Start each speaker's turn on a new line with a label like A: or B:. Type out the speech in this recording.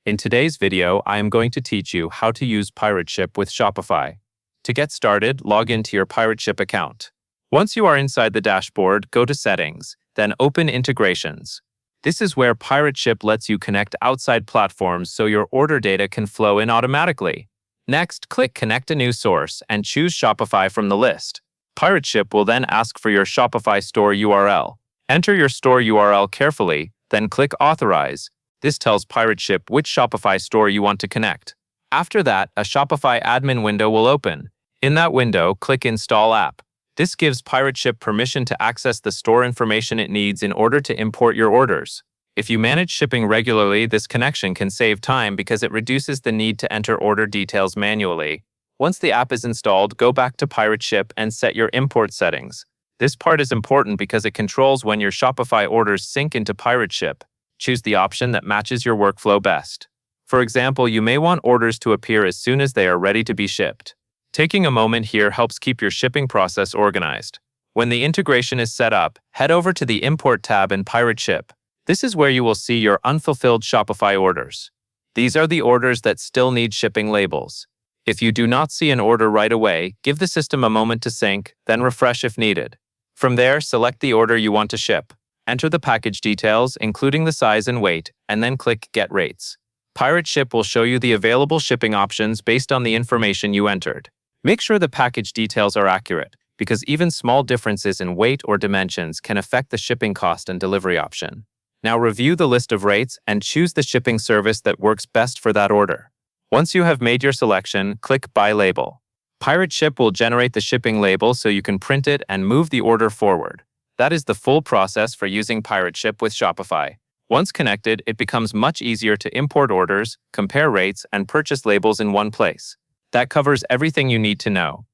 A: In today's video, I am going to teach you how to use Pirate Ship with Shopify. To get started, log into your Pirate Ship account. Once you are inside the dashboard, go to Settings, then open Integrations. This is where Pirate Ship lets you connect outside platforms so your order data can flow in automatically. Next, click Connect a New Source and choose Shopify from the list. Pirate Ship will then ask for your Shopify store URL. Enter your store URL carefully, then click Authorize. This tells Pirate Ship which Shopify store you want to connect. After that, a Shopify admin window will open. In that window, click Install App. This gives Pirate Ship permission to access the store information it needs in order to import your orders. If you manage shipping regularly, this connection can save time because it reduces the need to enter order details manually. Once the app is installed, go back to Pirate Ship and set your import settings. This part is important because it controls when your Shopify orders sync into Pirate Ship. Choose the option that matches your workflow best. For example, you may want orders to appear as soon as they are ready to be shipped. Taking a moment here helps keep your shipping process organized. When the integration is set up, head over to the Import tab in Pirate Ship. This is where you will see your unfulfilled Shopify orders. These are the orders that still need shipping labels. If you do not see an order right away, give the system a moment to sync, then refresh if needed. From there, select the order you want to ship. Enter the package details, including the size and weight, and then click Get Rates. Pirate Ship will show you the available shipping options based on the information you entered. Make sure the package details are accurate, because even small differences in weight or dimensions can affect the shipping cost and delivery option. Now review the list of rates and choose the shipping service that works best for that order. Once you have made your selection, click Buy Label. Pirate Ship will generate the shipping label so you can print it and move the order forward. That is the full process for using Pirate Ship with Shopify. Once connected, it becomes much easier to import orders, compare rates, and purchase labels in one place. That covers everything you need to know.